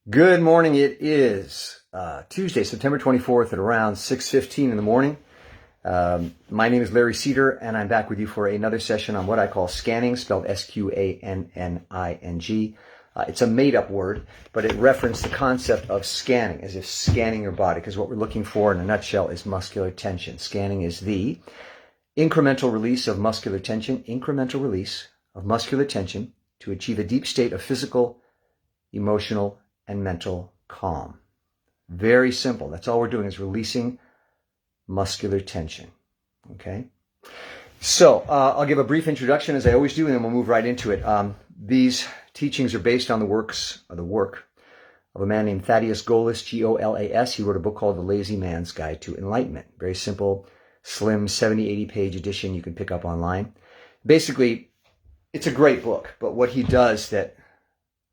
Good morning. It is Tuesday, September 24th at around 6:15 in the morning. My name is Larry Cedar, and I'm back with you for another session on what I call scanning, spelled Sqanning. It's a made-up word, but it referenced the concept of scanning, as if scanning your body, because what we're looking for in a nutshell is muscular tension. Scanning is the incremental release of muscular tension, to achieve a deep state of physical, emotional, and mental calm. Very simple. That's all we're doing is releasing muscular tension. Okay? So I'll give a brief introduction as I always do, and then we'll move right into it. These teachings are based on the work of a man named Thaddeus Golas, Golas. He wrote a book called The Lazy Man's Guide to Enlightenment. Very simple, slim, 70, 80-page edition you can pick up online. Basically, it's a great book, but what he does that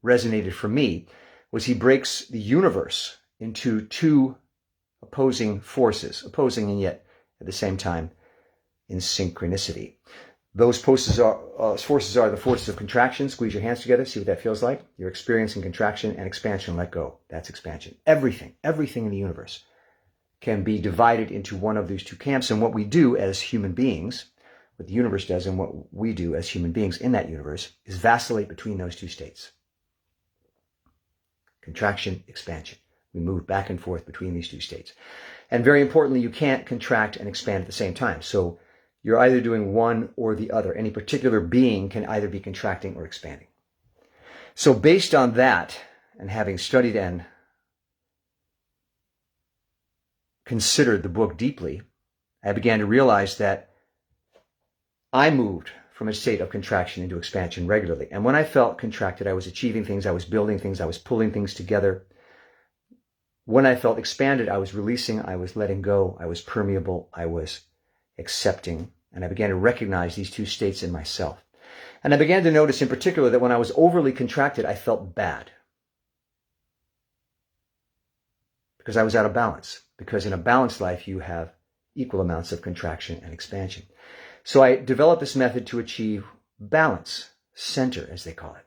resonated for me was he breaks the universe into two opposing forces, opposing and yet at the same time in synchronicity. Those forces are the forces of contraction. Squeeze your hands together, see what that feels like. You're experiencing contraction and expansion. Let go. That's expansion. Everything in the universe can be divided into one of these two camps. And what we do as human beings, what the universe does and what we do as human beings in that universe is vacillate between those two states. Contraction, expansion. We move back and forth between these two states. And very importantly, you can't contract and expand at the same time. So you're either doing one or the other. Any particular being can either be contracting or expanding. So based on that, and having studied and considered the book deeply, I began to realize that I moved from a state of contraction into expansion regularly. And when I felt contracted, I was achieving things, I was building things, I was pulling things together. When I felt expanded, I was releasing, I was letting go, I was permeable, I was accepting. And I began to recognize these two states in myself. And I began to notice in particular that when I was overly contracted, I felt bad. Because I was out of balance. Because in a balanced life, you have equal amounts of contraction and expansion. So I developed this method to achieve balance, center, as they call it.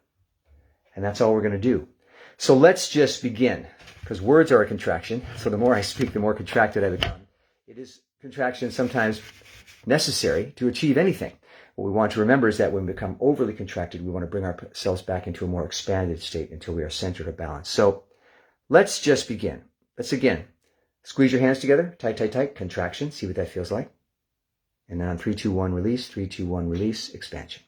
And that's all we're going to do. So let's just begin, because words are a contraction. So the more I speak, the more contracted I become. It is contraction sometimes necessary to achieve anything. What we want to remember is that when we become overly contracted, we want to bring ourselves back into a more expanded state until we are centered or balanced. So let's just begin. Let's again. Squeeze your hands together, tight, tight, tight, contraction. See what that feels like. And then on 3, 2, 1, release, 3, 2, 1, release, expansion.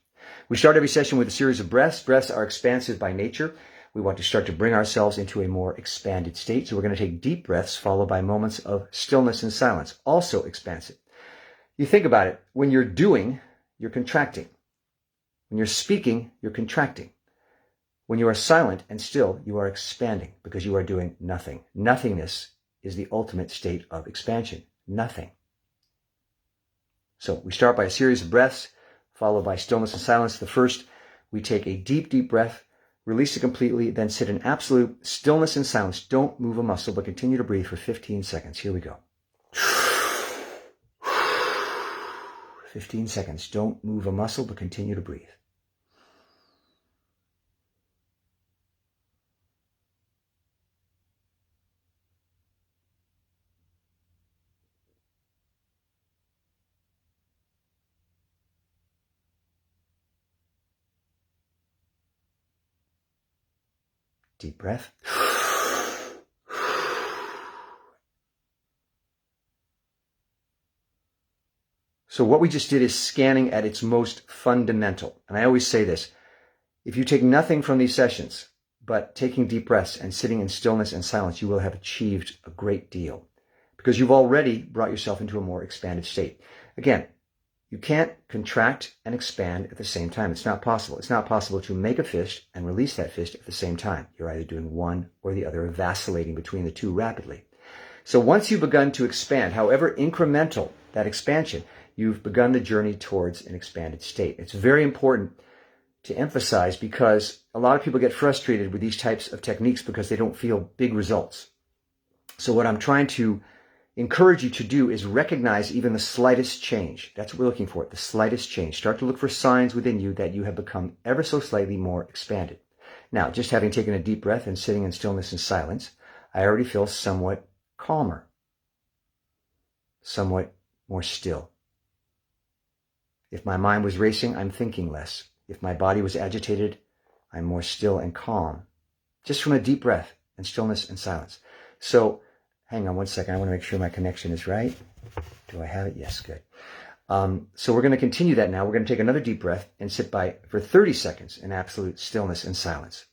We start every session with a series of breaths. Breaths are expansive by nature. We want to start to bring ourselves into a more expanded state. So we're going to take deep breaths followed by moments of stillness and silence, also expansive. You think about it. When you're doing, you're contracting. When you're speaking, you're contracting. When you are silent and still, you are expanding because you are doing nothing. Nothingness is the ultimate state of expansion. Nothing. So we start by a series of breaths, followed by stillness and silence. The first, we take a deep, deep breath, release it completely, then sit in absolute stillness and silence. Don't move a muscle, but continue to breathe for 15 seconds. Here we go. 15 seconds. Don't move a muscle, but continue to breathe. Deep breath. So what we just did is scanning at its most fundamental. And I always say this, if you take nothing from these sessions, but taking deep breaths and sitting in stillness and silence, you will have achieved a great deal because you've already brought yourself into a more expanded state. Again, you can't contract and expand at the same time. It's not possible. It's not possible to make a fist and release that fist at the same time. You're either doing one or the other, vacillating between the two rapidly. So once you've begun to expand, however incremental that expansion, you've begun the journey towards an expanded state. It's very important to emphasize because a lot of people get frustrated with these types of techniques because they don't feel big results. So what I'm trying to encourage you to do is recognize even the slightest change. That's what we're looking for, the slightest change. Start to look for signs within you that you have become ever so slightly more expanded. Now, just having taken a deep breath and sitting in stillness and silence, I already feel somewhat calmer, somewhat more still. If my mind was racing, I'm thinking less. If my body was agitated, I'm more still and calm, just from a deep breath and stillness and silence. So, hang on one second. I want to make sure my connection is right. Do I have it? Yes, good. So we're going to continue that now. We're going to take another deep breath and sit for 30 seconds in absolute stillness and silence.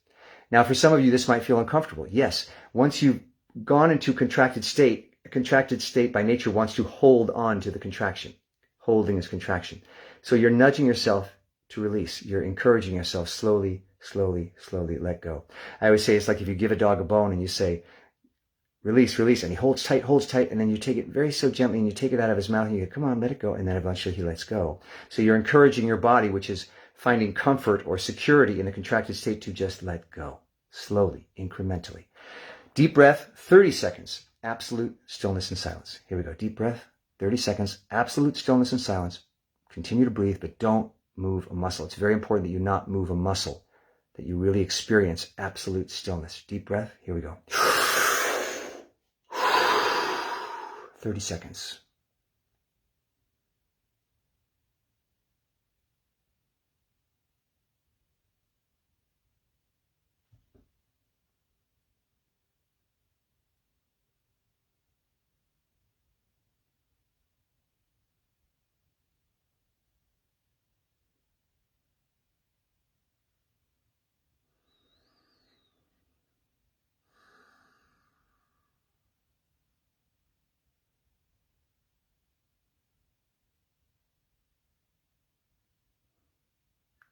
Now, for some of you, this might feel uncomfortable. Yes, once you've gone into a contracted state by nature wants to hold on to the contraction. Holding is contraction. So you're nudging yourself to release. You're encouraging yourself slowly, slowly, slowly let go. I always say it's like if you give a dog a bone and you say, release, release, and he holds tight, and then you take it very so gently and you take it out of his mouth and you go, come on, let it go, and then eventually he lets go. So you're encouraging your body, which is finding comfort or security in the contracted state, to just let go, slowly, incrementally. Deep breath, 30 seconds, absolute stillness and silence. Here we go, deep breath, 30 seconds, absolute stillness and silence. Continue to breathe, but don't move a muscle. It's very important that you not move a muscle, that you really experience absolute stillness. Deep breath, here we go. 30 seconds.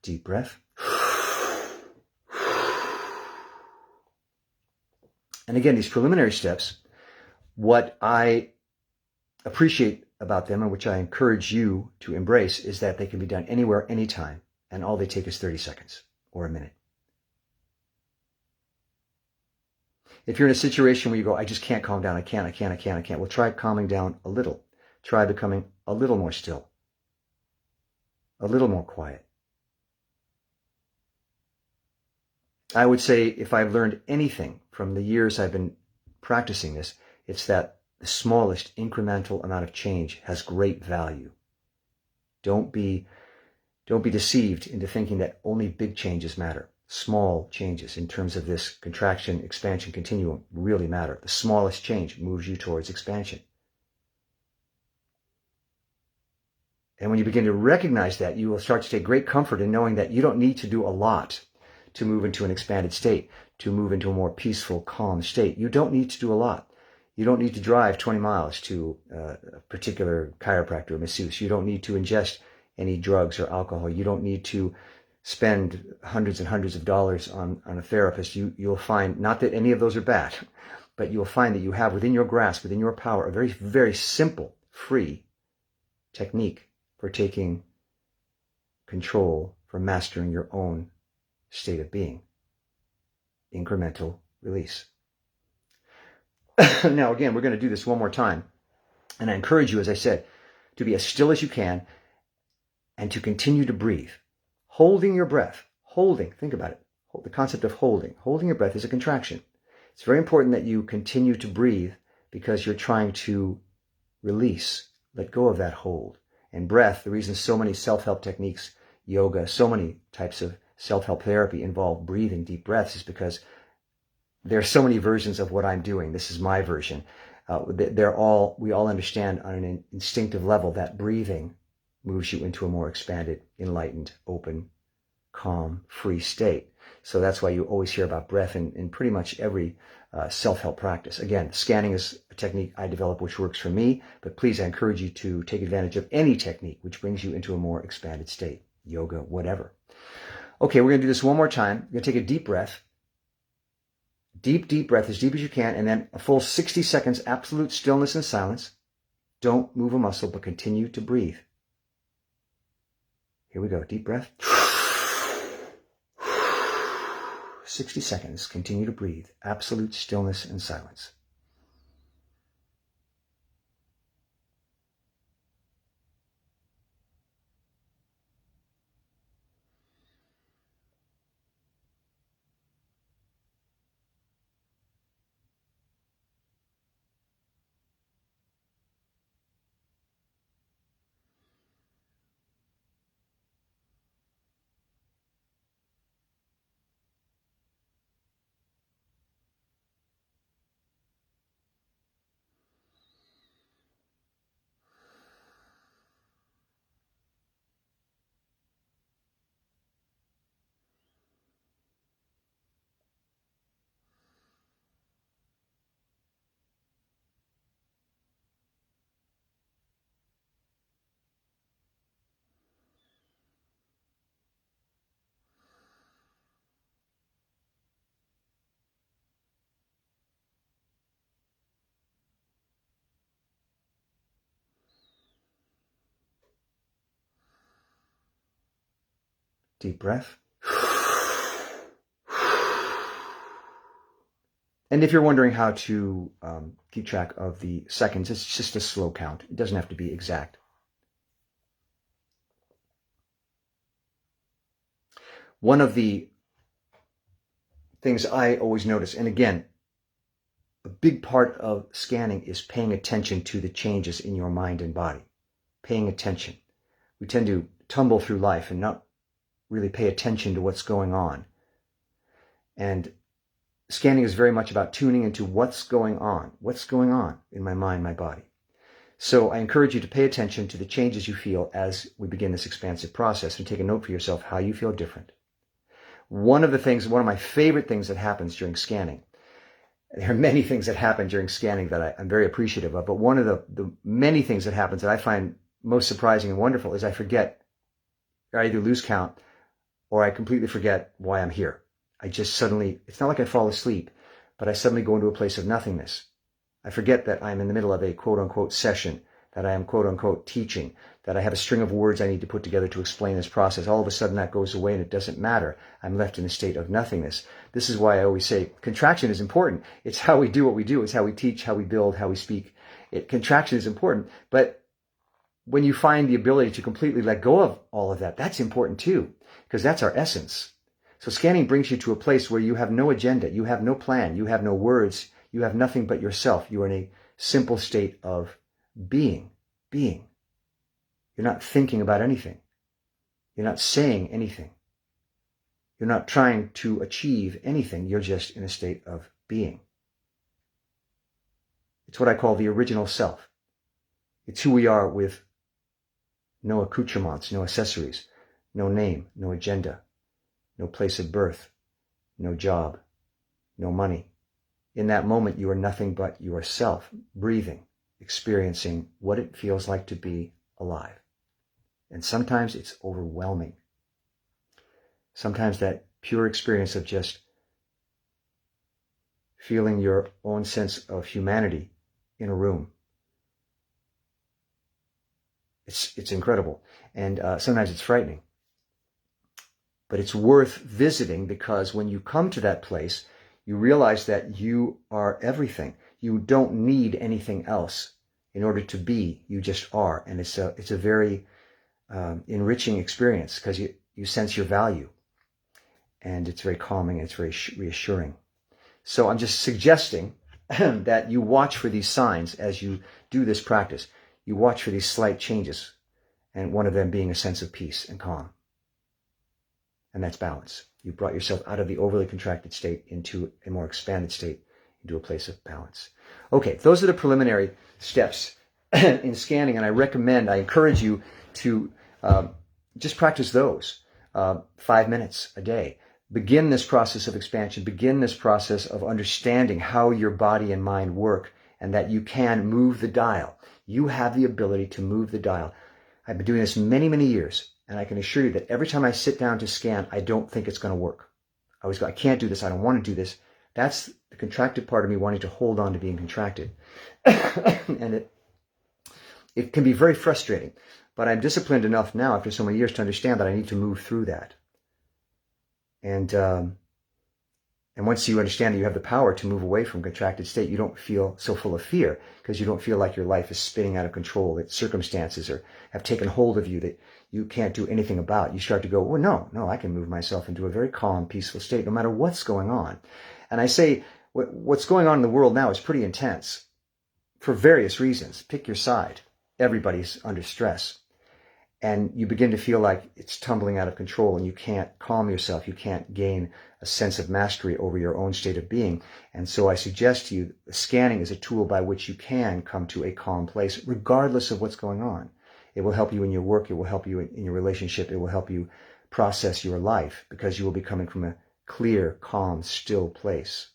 Deep breath. And again, these preliminary steps, what I appreciate about them and which I encourage you to embrace is that they can be done anywhere, anytime, and all they take is 30 seconds or a minute. If you're in a situation where you go, I just can't calm down, I can't, well, try calming down a little. Try becoming a little more still, a little more quiet. I would say if I've learned anything from the years I've been practicing this, it's that the smallest incremental amount of change has great value. Don't be deceived into thinking that only big changes matter. Small changes in terms of this contraction, expansion continuum really matter. The smallest change moves you towards expansion. And when you begin to recognize that, you will start to take great comfort in knowing that you don't need to do a lot to move into an expanded state, to move into a more peaceful, calm state. You don't need to do a lot. You don't need to drive 20 miles to a particular chiropractor or masseuse. You don't need to ingest any drugs or alcohol. You don't need to spend hundreds and hundreds of dollars on a therapist. You'll find, not that any of those are bad, but you'll find that you have within your grasp, within your power, a very, very simple, free technique for taking control, for mastering your own state of being. Incremental release. Now, again, we're going to do this one more time. And I encourage you, as I said, to be as still as you can and to continue to breathe. Holding your breath. Holding. Think about it. The concept of holding. Holding your breath is a contraction. It's very important that you continue to breathe because you're trying to release, let go of that hold. And breath, the reason so many self-help techniques, yoga, so many types of self-help therapy involve breathing deep breaths is because there are so many versions of what I'm doing. This is my version. We all understand on an instinctive level that breathing moves you into a more expanded, enlightened, open, calm, free state. So that's why you always hear about breath in pretty much every self-help practice. Again, Sqanning is a technique I developed which works for me, but please, I encourage you to take advantage of any technique which brings you into a more expanded state, yoga, whatever. Okay, we're going to do this one more time. You're going to take a deep breath. Deep breath, as deep as you can, and then a full 60 seconds, absolute stillness and silence. Don't move a muscle, but continue to breathe. Here we go, deep breath. 60 seconds, continue to breathe. Absolute stillness and silence. Deep breath. And if you're wondering how to keep track of the seconds, it's just a slow count. It doesn't have to be exact. One of the things I always notice, and again, a big part of scanning is paying attention to the changes in your mind and body. Paying attention. We tend to tumble through life and not really pay attention to what's going on. And scanning is very much about tuning into what's going on in my mind, my body. So I encourage you to pay attention to the changes you feel as we begin this expansive process, and take a note for yourself how you feel different. One of my favorite things that happens during scanning, there are many things that happen during scanning that I'm very appreciative of, but one of the many things that happens that I find most surprising and wonderful is I either lose count or I completely forget why I'm here. I just suddenly, it's not like I fall asleep, but I suddenly go into a place of nothingness. I forget that I'm in the middle of a quote-unquote session, that I am quote-unquote teaching, that I have a string of words I need to put together to explain this process. All of a sudden that goes away and it doesn't matter. I'm left in a state of nothingness. This is why I always say contraction is important. It's how we do what we do. It's how we teach, how we build, how we speak. Contraction is important, but when you find the ability to completely let go of all of that, that's important too, because that's our essence. So scanning brings you to a place where you have no agenda, you have no plan, you have no words, you have nothing but yourself. You are in a simple state of being. You're not thinking about anything. You're not saying anything. You're not trying to achieve anything. You're just in a state of being. It's what I call the original self. It's who we are with no accoutrements, no accessories, no name, no agenda, no place of birth, no job, no money. In that moment, you are nothing but yourself, breathing, experiencing what it feels like to be alive. And sometimes it's overwhelming. Sometimes that pure experience of just feeling your own sense of humanity in a room, it's incredible. And sometimes it's frightening. But it's worth visiting, because when you come to that place, you realize that you are everything. You don't need anything else in order to be. You just are. And it's a very enriching experience, because you sense your value. And it's very calming, and it's very reassuring. So I'm just suggesting that you watch for these signs as you do this practice. You watch for these slight changes, and one of them being a sense of peace and calm. And that's balance. You brought yourself out of the overly contracted state into a more expanded state, into a place of balance. Okay, those are the preliminary steps in scanning, and I encourage you to just practice those 5 minutes a day. Begin this process of expansion. Begin this process of understanding how your body and mind work, and that you can move the dial. You have the ability to move the dial. I've been doing this many, many years, and I can assure you that every time I sit down to scan, I don't think it's going to work. I always go, I can't do this. I don't want to do this. That's the contracted part of me wanting to hold on to being contracted. And it can be very frustrating. But I'm disciplined enough now, after so many years, to understand that I need to move through that. And once you understand that you have the power to move away from contracted state, you don't feel so full of fear, because you don't feel like your life is spinning out of control, that circumstances have taken hold of you that you can't do anything about. You start to go, well, no, I can move myself into a very calm, peaceful state, no matter what's going on. And I say, what's going on in the world now is pretty intense for various reasons. Pick your side. Everybody's under stress. And you begin to feel like it's tumbling out of control, and you can't calm yourself. You can't gain a sense of mastery over your own state of being. And so I suggest to you, scanning is a tool by which you can come to a calm place, regardless of what's going on. It will help you in your work. It will help you in your relationship. It will help you process your life, because you will be coming from a clear, calm, still place.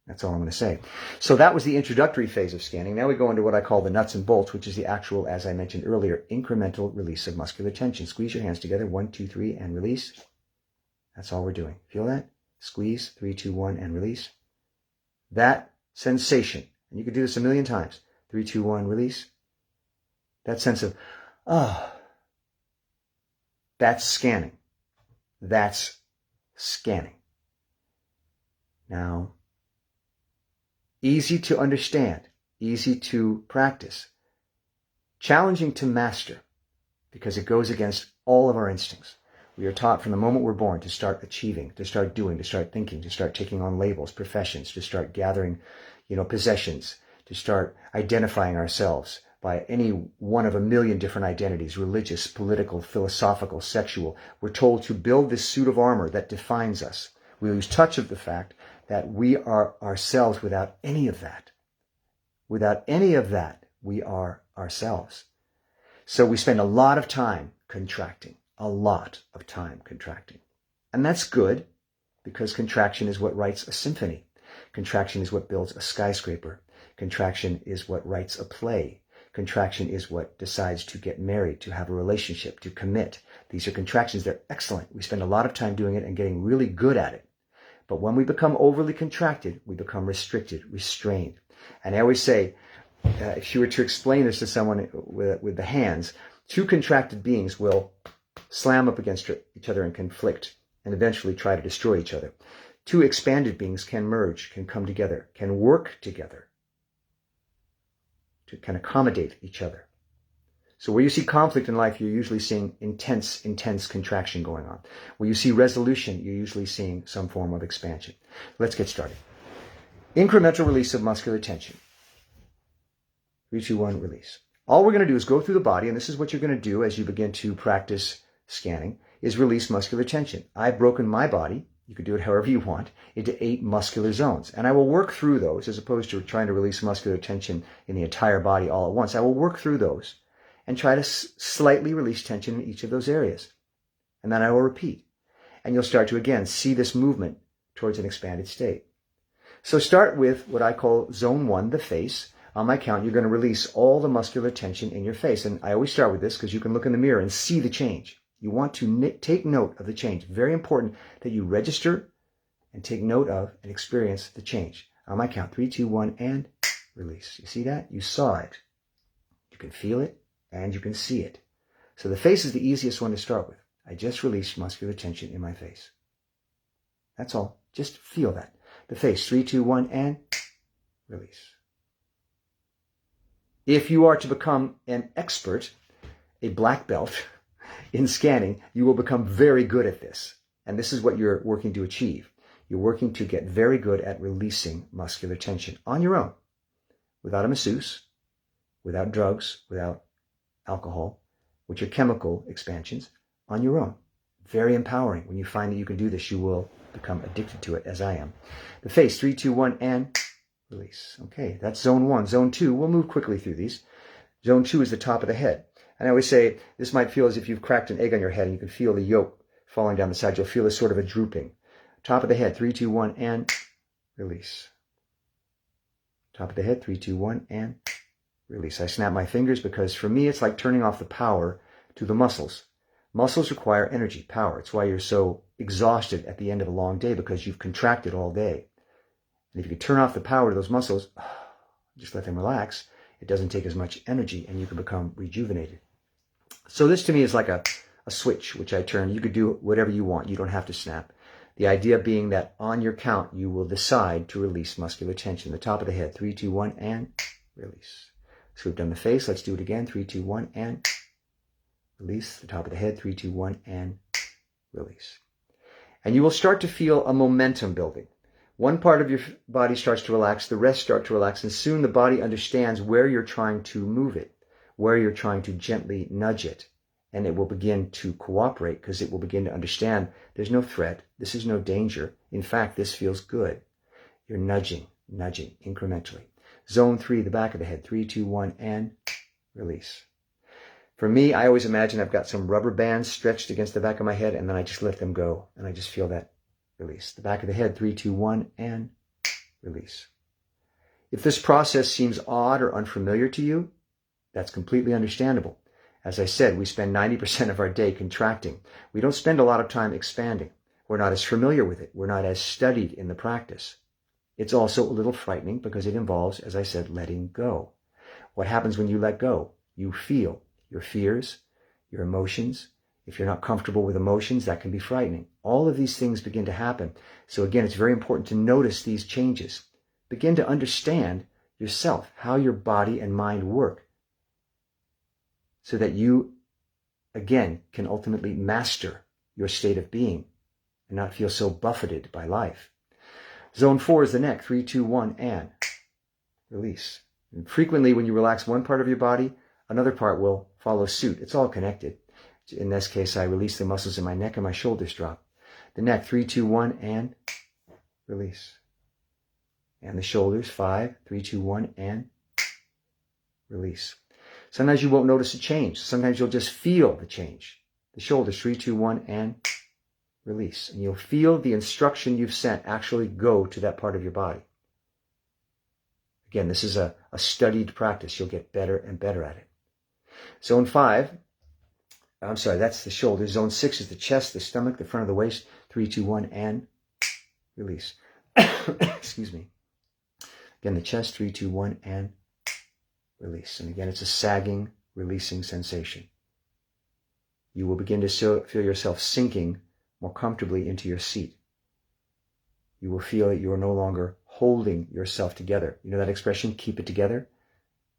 That's all I'm going to say. So that was the introductory phase of scanning. Now we go into what I call the nuts and bolts, which is the actual, as I mentioned earlier, incremental release of muscular tension. Squeeze your hands together, 1, 2, 3, and release. That's all we're doing. Feel that? Squeeze, 3, 2, 1, and release. That sensation, and you can do this a million times. 3, 2, 1, release. That sense of, That's scanning. That's scanning. Now, easy to understand, easy to practice, challenging to master, because it goes against all of our instincts. We are taught from the moment we're born to start achieving, to start doing, to start thinking, to start taking on labels, professions, to start gathering, possessions, to start identifying ourselves by any one of a million different identities, religious, political, philosophical, sexual. We're told to build this suit of armor that defines us. We lose touch of the fact that we are ourselves without any of that. Without any of that, we are ourselves. So we spend a lot of time contracting, a lot of time contracting. And that's good, because contraction is what writes a symphony. Contraction is what builds a skyscraper. Contraction is what writes a play. Contraction is what decides to get married, to have a relationship, to commit. These are contractions. They're excellent. We spend a lot of time doing it and getting really good at it. But when we become overly contracted, we become restricted, restrained. And I always say, if you were to explain this to someone with the hands, two contracted beings will slam up against each other and conflict and eventually try to destroy each other. Two expanded beings can merge, can come together, can work together, can accommodate each other. So where you see conflict in life, you're usually seeing intense contraction going on. Where you see resolution, you're usually seeing some form of expansion. Let's get started. Incremental release of muscular tension. 3, 2, 1, release. All we're going to do is go through the body, and this is what you're going to do as you begin to practice scanning, is release muscular tension. I've broken my body, you could do it however you want, into 8 muscular zones. And I will work through those, as opposed to trying to release muscular tension in the entire body all at once. I will work through those and try to slightly release tension in each of those areas. And then I will repeat. And you'll start to, again, see this movement towards an expanded state. So start with what I call zone 1, the face. On my count, you're going to release all the muscular tension in your face. And I always start with this because you can look in the mirror and see the change. You want to take note of the change. Very important that you register and take note of and experience the change. On my count, 3, 2, 1, and release. You see that? You saw it. You can feel it and you can see it. So the face is the easiest one to start with. I just released muscular tension in my face. That's all. Just feel that. The face, 3, 2, 1, and release. If you are to become an expert, a black belt in scanning, you will become very good at this. And this is what you're working to achieve. You're working to get very good at releasing muscular tension on your own, without a masseuse, without drugs, without alcohol, which are chemical expansions, on your own. Very empowering. When you find that you can do this, you will become addicted to it, as I am. The face, 3, 2, 1, and release. Okay, that's zone 1. Zone 2, we'll move quickly through these. Zone 2 is the top of the head. And I always say, this might feel as if you've cracked an egg on your head and you can feel the yolk falling down the side. You'll feel a sort of a drooping. Top of the head, 3, 2, 1, and release. Top of the head, 3, 2, 1, and release. I snap my fingers because for me, it's like turning off the power to the muscles. Muscles require energy, power. It's why you're so exhausted at the end of a long day, because you've contracted all day. And if you can turn off the power to those muscles, just let them relax, it doesn't take as much energy and you can become rejuvenated. So this to me is like a switch, which I turn. You could do whatever you want. You don't have to snap. The idea being that on your count, you will decide to release muscular tension. The top of the head, 3, 2, 1, and release. So we've done the face. Let's do it again. 3, 2, 1, and release. The top of the head, 3, 2, 1, and release. And you will start to feel a momentum building. One part of your body starts to relax, the rest start to relax, and soon the body understands where you're trying to move it, where you're trying to gently nudge it, and it will begin to cooperate because it will begin to understand there's no threat, this is no danger. In fact, this feels good. You're nudging incrementally. Zone 3, the back of the head, 3, 2, 1, and release. For me, I always imagine I've got some rubber bands stretched against the back of my head, and then I just let them go, and I just feel that release. The back of the head, 3, 2, 1, and release. If this process seems odd or unfamiliar to you, that's completely understandable. As I said, we spend 90% of our day contracting. We don't spend a lot of time expanding. We're not as familiar with it. We're not as studied in the practice. It's also a little frightening because it involves, as I said, letting go. What happens when you let go? You feel your fears, your emotions, If you're not comfortable with emotions, that can be frightening. All of these things begin to happen. So again, it's very important to notice these changes. Begin to understand yourself, how your body and mind work, so that you, again, can ultimately master your state of being and not feel so buffeted by life. Zone 4 is the neck. 3, 2, 1, and release. And frequently, when you relax one part of your body, another part will follow suit. It's all connected. In this case, I release the muscles in my neck and my shoulders drop. The neck, 3, 2, 1, and release. And the shoulders, 5, 3, 2, 1, and release. Sometimes you won't notice a change. Sometimes you'll just feel the change. The shoulders, 3, 2, 1, and release. And you'll feel the instruction you've sent actually go to that part of your body. Again, this is a studied practice. You'll get better and better at it. Zone 5, that's the shoulders. Zone 6 is the chest, the stomach, the front of the waist. 3, 2, 1, and release. Excuse me. Again, the chest, 3, 2, 1, and release. And again, it's a sagging, releasing sensation. You will begin to feel yourself sinking more comfortably into your seat. You will feel that you are no longer holding yourself together. You know that expression, keep it together?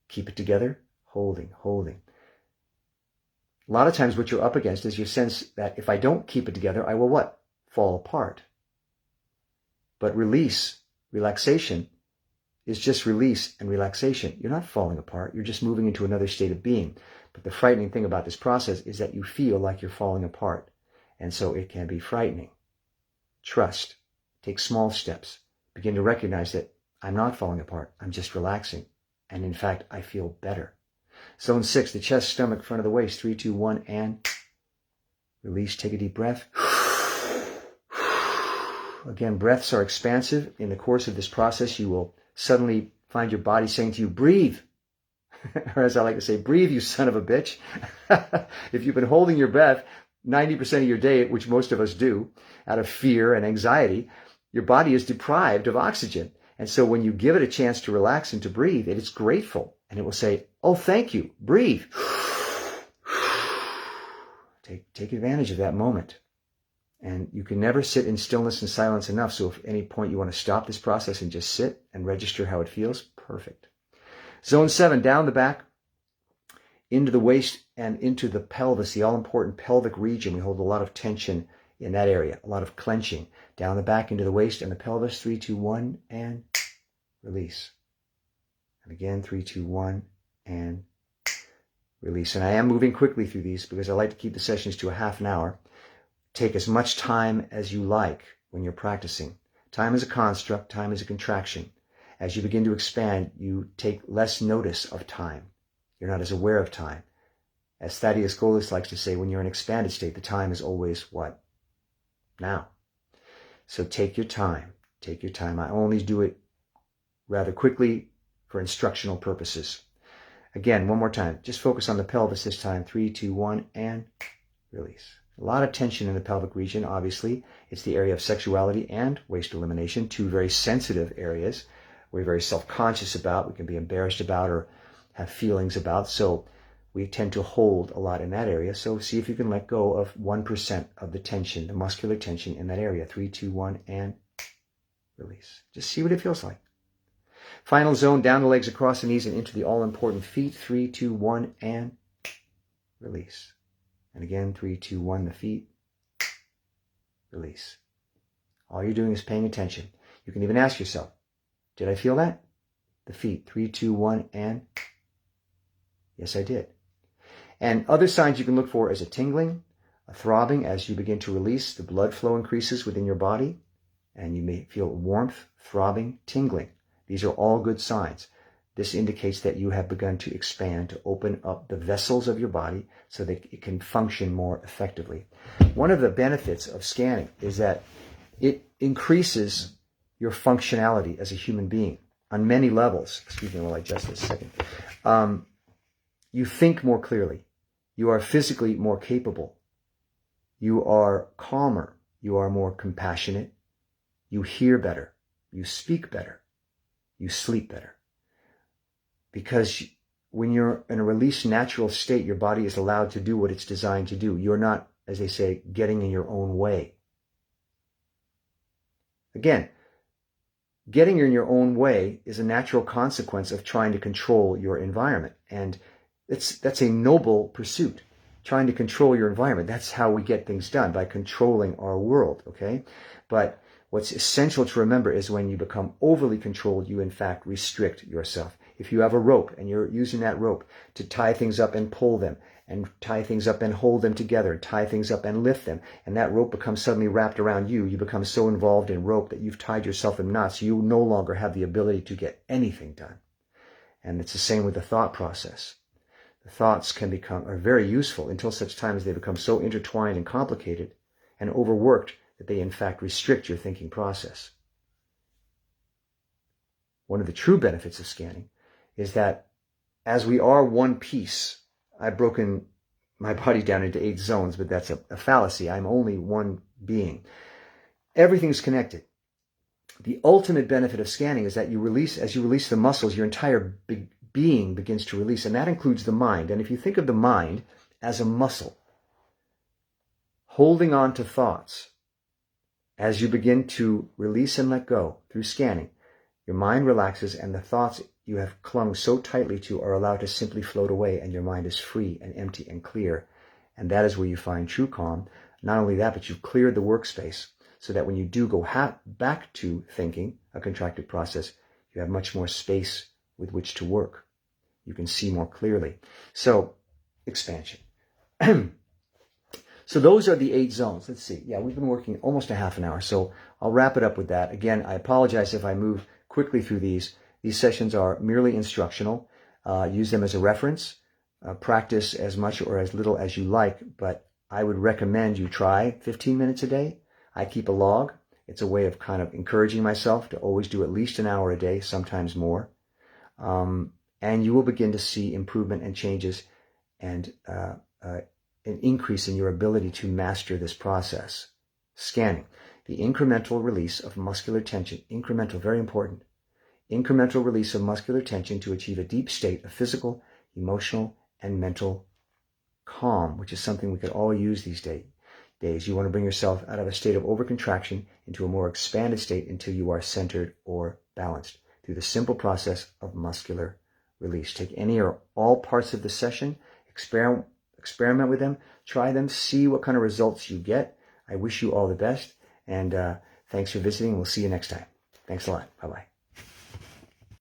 Keep it together? Holding. A lot of times what you're up against is your sense that if I don't keep it together, I will what? Fall apart. But relaxation, is just release and relaxation. You're not falling apart. You're just moving into another state of being. But the frightening thing about this process is that you feel like you're falling apart. And so it can be frightening. Trust. Take small steps. Begin to recognize that I'm not falling apart. I'm just relaxing. And in fact, I feel better. Zone 6, the chest, stomach, front of the waist. 3, 2, 1, and release. Take a deep breath. Again, breaths are expansive. In the course of this process, you will suddenly find your body saying to you, breathe. Or as I like to say, breathe, you son of a bitch. If you've been holding your breath 90% of your day, which most of us do, out of fear and anxiety, your body is deprived of oxygen. And so when you give it a chance to relax and to breathe, it is grateful. And it will say, oh, thank you, breathe. Take advantage of that moment. And you can never sit in stillness and silence enough. So if at any point you want to stop this process and just sit and register how it feels, perfect. Zone 7, down the back, into the waist and into the pelvis, the all-important pelvic region. We hold a lot of tension in that area, a lot of clenching. Down the back, into the waist and the pelvis. 3, 2, 1, and release. And again, 3, 2, 1, and release. And I am moving quickly through these because I like to keep the sessions to a half an hour. Take as much time as you like when you're practicing. Time is a construct. Time is a contraction. As you begin to expand, you take less notice of time. You're not as aware of time. As Thaddeus Golis likes to say, when you're in expanded state, the time is always what? Now. So take your time. Take your time. I only do it rather quickly for instructional purposes. Again, one more time. Just focus on the pelvis this time. 3, 2, 1, and release. A lot of tension in the pelvic region, obviously. It's the area of sexuality and waste elimination, two very sensitive areas we're very self-conscious about, we can be embarrassed about or have feelings about. So we tend to hold a lot in that area. So see if you can let go of 1% of the tension, the muscular tension in that area. 3, 2, 1, and release. Just see what it feels like. Final zone, down the legs, across the knees, and into the all-important feet. 3, 2, 1, and release. And again, 3, 2, 1, the feet. Release. All you're doing is paying attention. You can even ask yourself, did I feel that? The feet. 3, 2, 1, and yes, I did. And other signs you can look for is a tingling, a throbbing as you begin to release. The blood flow increases within your body, and you may feel warmth, throbbing, tingling. These are all good signs. This indicates that you have begun to expand, to open up the vessels of your body so that it can function more effectively. One of the benefits of scanning is that it increases your functionality as a human being on many levels. Excuse me while I adjust this a second. You think more clearly. You are physically more capable. You are calmer. You are more compassionate. You hear better. You speak better. You sleep better. Because when you're in a released natural state, your body is allowed to do what it's designed to do. You're not as they say, getting in your own way. Again, getting in your own way is a natural consequence of trying to control your environment. And that's a noble pursuit, trying to control your environment. That's how we get things done, by controlling our world, okay? But what's essential to remember is when you become overly controlled, you in fact restrict yourself. If you have a rope and you're using that rope to tie things up and pull them, and tie things up and hold them together, tie things up and lift them, and that rope becomes suddenly wrapped around you, you become so involved in rope that you've tied yourself in knots, you no longer have the ability to get anything done. And it's the same with the thought process. The thoughts are very useful until such time as they become so intertwined and complicated and overworked that they in fact restrict your thinking process. One of the true benefits of scanning is that as we are one piece, I've broken my body down into 8 zones, but that's a fallacy. I'm only one being. Everything's connected. The ultimate benefit of scanning is that as you release the muscles, your entire being begins to release, and that includes the mind. And if you think of the mind as a muscle, holding on to thoughts, as you begin to release and let go through scanning, your mind relaxes, and the thoughts you have clung so tightly to are allowed to simply float away, and your mind is free and empty and clear. And that is where you find true calm. Not only that, but you've cleared the workspace so that when you do go back to thinking, a contracted process, you have much more space with which to work. You can see more clearly. So, expansion. So those are the 8 zones. Let's see. Yeah, we've been working almost a half an hour, so I'll wrap it up with that. Again, I apologize if I move quickly through these. These sessions are merely instructional. Use them as a reference. Practice as much or as little as you like, but I would recommend you try 15 minutes a day. I keep a log. It's a way of kind of encouraging myself to always do at least an hour a day, sometimes more. And you will begin to see improvement and changes and an increase in your ability to master this process. Scanning. The incremental release of muscular tension. Incremental, very important. Incremental release of muscular tension to achieve a deep state of physical, emotional, and mental calm, which is something we could all use these days. You want to bring yourself out of a state of overcontraction into a more expanded state until you are centered or balanced through the simple process of muscular release. Take any or all parts of the session, experiment with them, try them, see what kind of results you get. I wish you all the best, and thanks for visiting. We'll see you next time. Thanks a lot. Bye-bye.